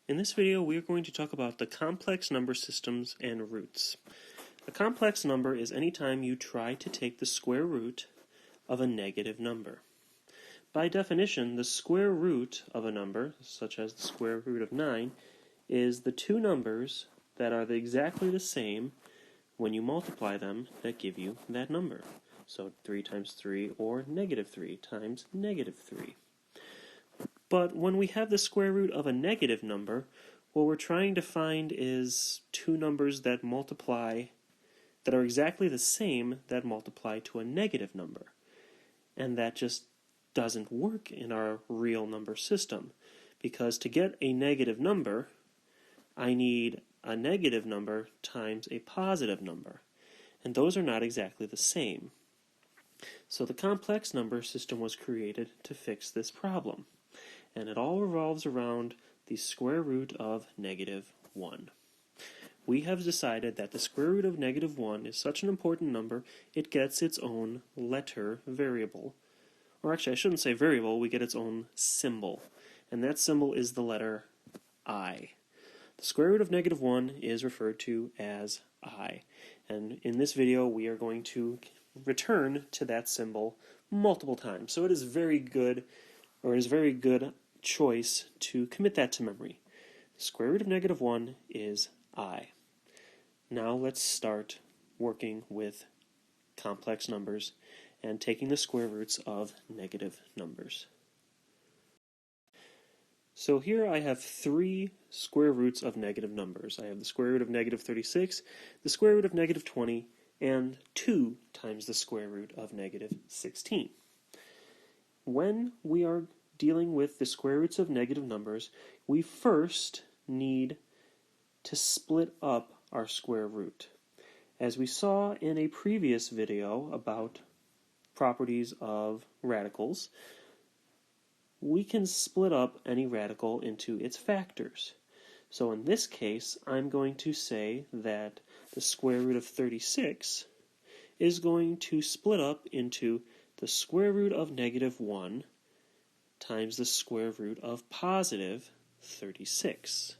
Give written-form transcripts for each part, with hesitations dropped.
In this video, we are going to talk about the complex number systems and roots. A complex number is any time you try to take the square root of a negative number. By definition, the square root of a number, such as the square root of 9, is the two numbers that are exactly the same when you multiply them that give you that number. So 3 times 3 or negative 3 times negative 3. But when we have the square root of a negative number, what we're trying to find is two numbers that multiply, that are exactly the same, that multiply to a negative number. And that just doesn't work in our real number system, because to get a negative number, I need a negative number times a positive number. And those are not exactly the same. So the complex number system was created to fix this problem. And it all revolves around the square root of negative 1. We have decided that the square root of negative 1 is such an important number, it gets its own letter variable. Or actually, I shouldn't say variable, we get its own symbol. And that symbol is the letter I. The square root of negative 1 is referred to as I. And in this video, we are going to return to that symbol multiple times. So it is very good choice to commit that to memory. The square root of negative 1 is I. Now let's start working with complex numbers and taking the square roots of negative numbers. So here I have three square roots of negative numbers. I have the square root of negative 36, the square root of negative 20, and 2 times the square root of negative 16. When we are dealing with the square roots of negative numbers, we first need to split up our square root. As we saw in a previous video about properties of radicals, we can split up any radical into its factors. So in this case, I'm going to say that the square root of 36 is going to split up into the square root of negative 1 times the square root of positive 36.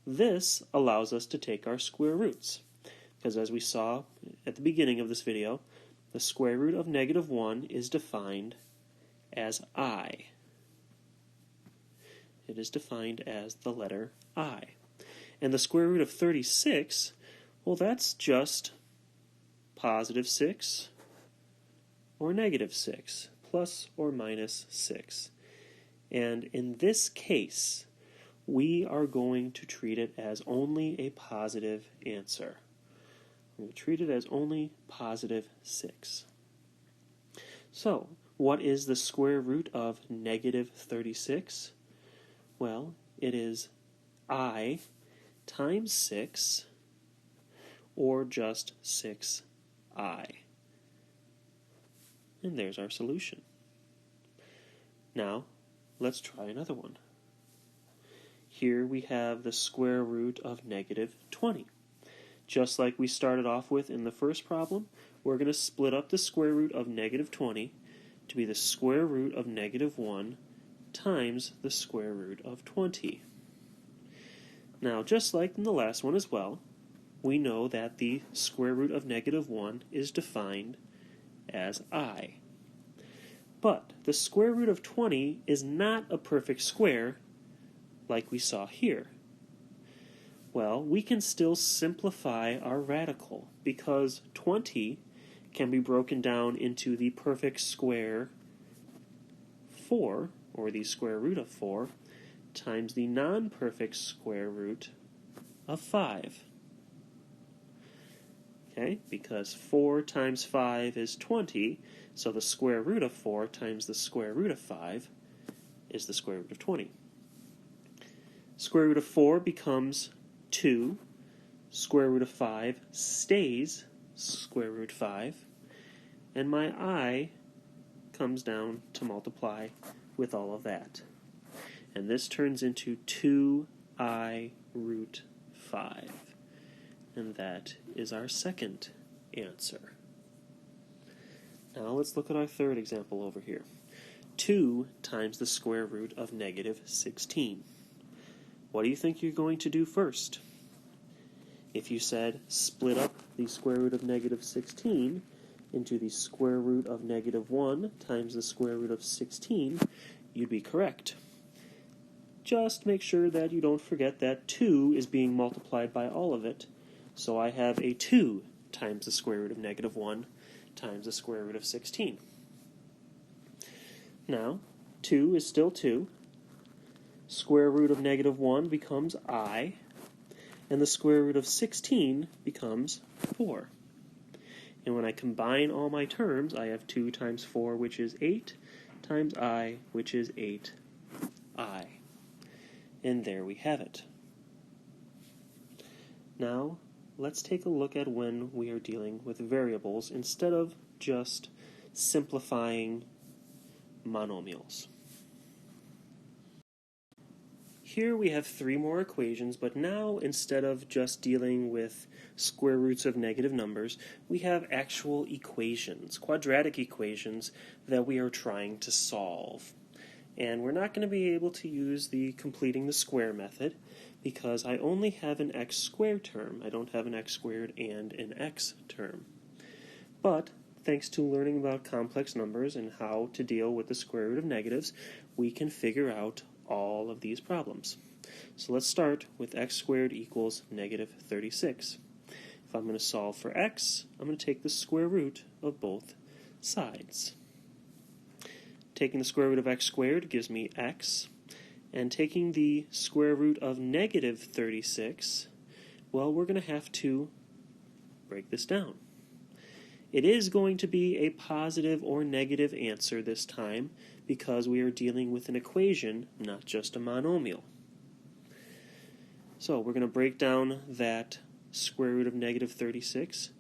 This allows us to take our square roots, because as we saw at the beginning of this video, the square root of negative 1 is defined as I. It is defined as the letter I. And the square root of 36, well, that's just positive 6 or negative 6. Plus or minus 6. And in this case, we are going to treat it as only a positive answer. We'll treat it as only positive 6. So, what is the square root of negative 36? Well, it is I times 6, or just 6I. And there's our solution. Now, let's try another one. Here we have the square root of negative 20. Just like we started off with in the first problem, we're going to split up the square root of negative 20 to be the square root of negative 1 times the square root of 20. Now, just like in the last one as well, we know that the square root of negative 1 is defined as I. But the square root of 20 is not a perfect square like we saw here. Well, we can still simplify our radical because 20 can be broken down into the perfect square 4, or the square root of 4, times the non-perfect square root of 5. Okay, because 4 times 5 is 20, so the square root of 4 times the square root of 5 is the square root of 20. Square root of 4 becomes 2, square root of 5 stays square root 5, and my I comes down to multiply with all of that. And this turns into 2I root 5. And that is our second answer. Now let's look at our third example over here. 2 times the square root of negative 16. what do you think you're going to do first? If you said split up the square root of negative 16 into the square root of negative 1 times the square root of 16, you'd be correct. Just make sure that you don't forget that 2 is being multiplied by all of it. So I have a 2 times the square root of negative 1 times the square root of 16. Now, 2 is still 2. Square root of negative 1 becomes I, and the square root of 16 becomes 4. And when I combine all my terms, I have 2 times 4, which is 8, times I, which is 8I. And there we have it. Now, let's take a look at when we are dealing with variables instead of just simplifying monomials. Here we have 3 more equations, but now instead of just dealing with square roots of negative numbers, we have actual equations, quadratic equations that we are trying to solve. And we're not going to be able to use the completing the square method because I only have an x squared term. I don't have an x squared and an x term. But thanks to learning about complex numbers and how to deal with the square root of negatives, we can figure out all of these problems. So let's start with x squared equals negative 36. If I'm going to solve for x, I'm going to take the square root of both sides. Taking the square root of x squared gives me x, and taking the square root of negative 36, well, we're going to have to break this down. It is going to be a positive or negative answer this time because we are dealing with an equation, not just a monomial. So we're going to break down that square root of negative 36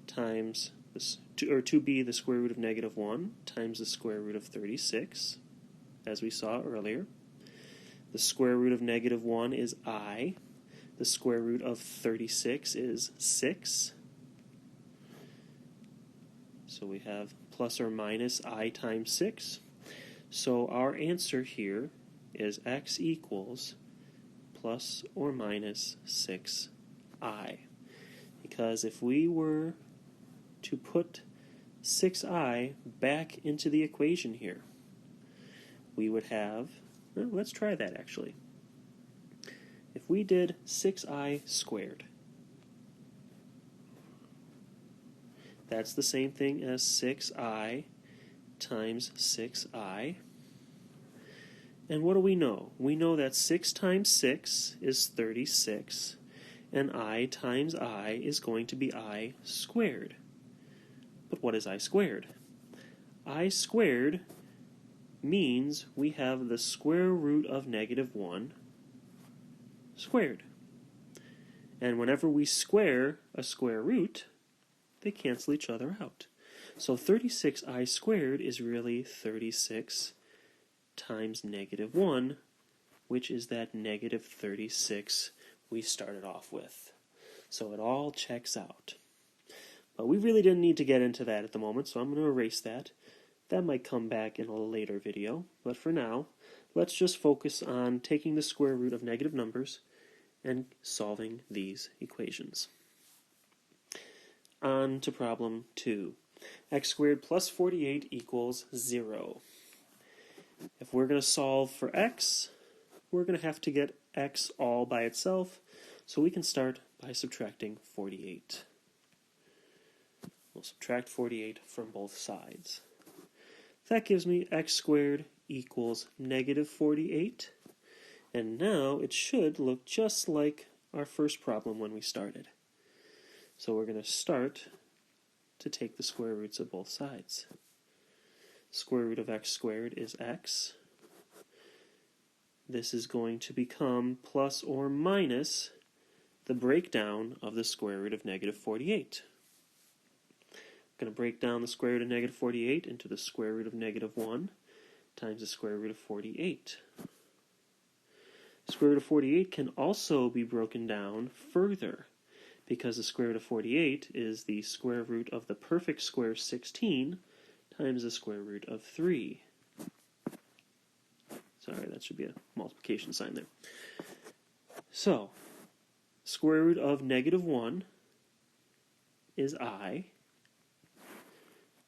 times this, to be the square root of negative 1 times the square root of 36, as we saw earlier. The square root of negative 1 is I. The square root of 36 is 6. So we have plus or minus I times 6. So our answer here is x equals plus or minus 6I. Because if we were to put 6I back into the equation here, we would have, well, let's try that actually. If we did 6I squared, that's the same thing as 6I times 6I. And what do we know? We know that 6 times 6 is 36, and I times I is going to be I squared. But what is I squared? I squared means we have the square root of negative 1 squared. And whenever we square a square root, they cancel each other out. So 36I squared is really 36 times negative 1, which is that negative 36 we started off with. So it all checks out. But we really didn't need to get into that at the moment, so I'm going to erase that. That might come back in a later video, but for now, let's just focus on taking the square root of negative numbers and solving these equations. On to problem 2. X squared plus 48 equals 0. If we're going to solve for x, we're going to have to get x all by itself, so we can start by subtracting 48. We'll subtract 48 from both sides. That gives me x squared equals negative 48, and now it should look just like our first problem when we started. So we're going to start to take the square roots of both sides. Square root of x squared is x. This is going to become plus or minus the breakdown of the square root of negative 48. I'm going to break down the square root of negative 48 into the square root of negative 1 times the square root of 48. The square root of 48 can also be broken down further, because the square root of 48 is the square root of the perfect square 16 times the square root of 3. Sorry, that should be a multiplication sign there. So, square root of negative 1 is I,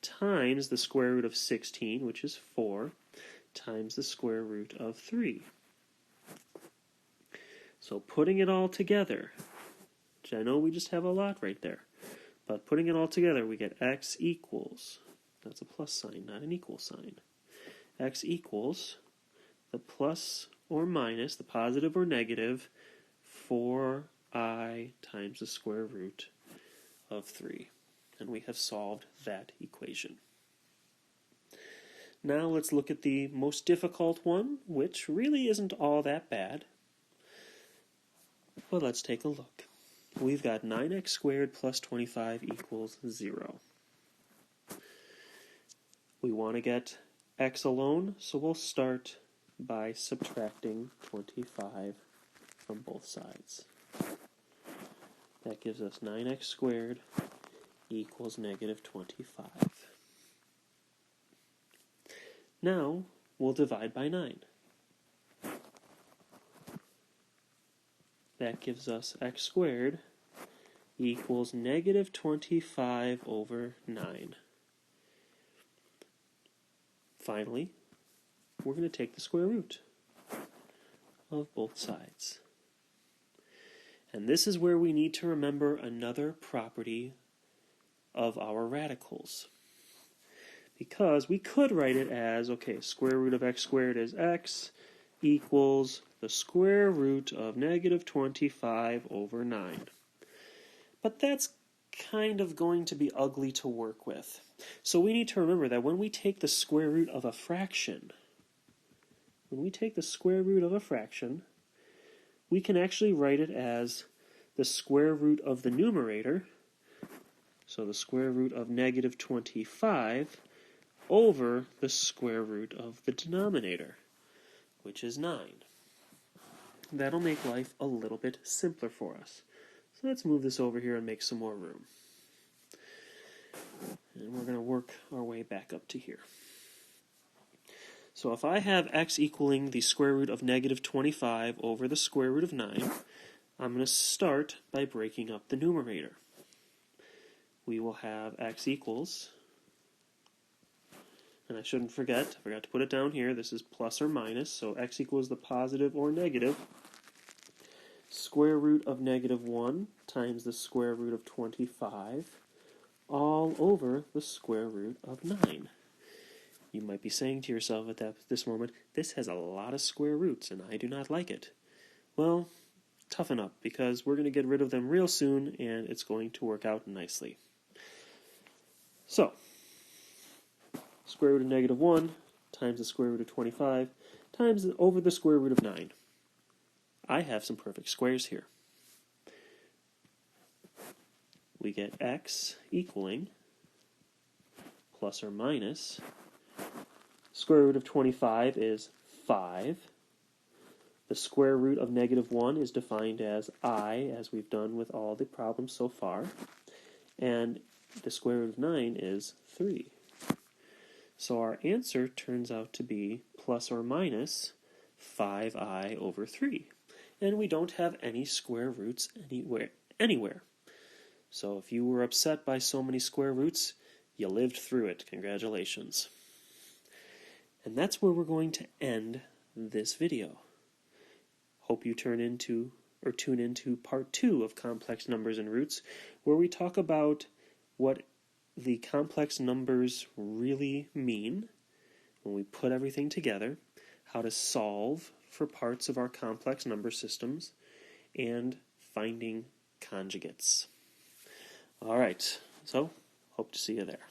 times the square root of 16, which is 4, times the square root of 3. So putting it all together, which I know we just have a lot right there, but putting it all together, we get x equals, that's a plus sign, not an equal sign, x equals the plus or minus, the positive or negative, 4I times the square root of 3. And we have solved that equation. Now let's look at the most difficult one, which really isn't all that bad. But let's take a look. We've got 9x squared plus 25 equals 0. We want to get x alone, so we'll start by subtracting 25 from both sides. That gives us 9x squared equals negative 25. Now, we'll divide by 9. That gives us x squared equals negative 25 over 9. Finally, we're going to take the square root of both sides. And this is where we need to remember another property of our radicals. Because we could write it as, okay, square root of x squared is x equals the square root of negative 25 over 9. But that's kind of going to be ugly to work with. So we need to remember that when we take the square root of a fraction, we can actually write it as the square root of the numerator, so the square root of negative 25, over the square root of the denominator, which is 9. That'll make life a little bit simpler for us. So let's move this over here and make some more room. And we're going to work our way back up to here. So if I have x equaling the square root of negative 25 over the square root of 9, I'm going to start by breaking up the numerator. We will have x equals, and I forgot to put it down here, this is plus or minus, so x equals the positive or negative square root of negative 1 times the square root of 25 all over the square root of 9. You might be saying to yourself at this moment, this has a lot of square roots and I do not like it. Well, toughen up, because we're going to get rid of them real soon and it's going to work out nicely. So, square root of negative 1 times the square root of 25 times over the square root of 9. I have some perfect squares here. We get x equaling plus or minus square root of 25 is 5. The square root of negative 1 is defined as I, as we've done with all the problems so far. And the square root of 9 is 3. So our answer turns out to be plus or minus 5i over 3. And we don't have any square roots anywhere. So if you were upset by so many square roots, you lived through it. Congratulations. And that's where we're going to end this video. Hope you tune into part 2 of Complex Numbers and Roots, where we talk about what the complex numbers really mean when we put everything together, how to solve for parts of our complex number systems, and finding conjugates. All right, so hope to see you there.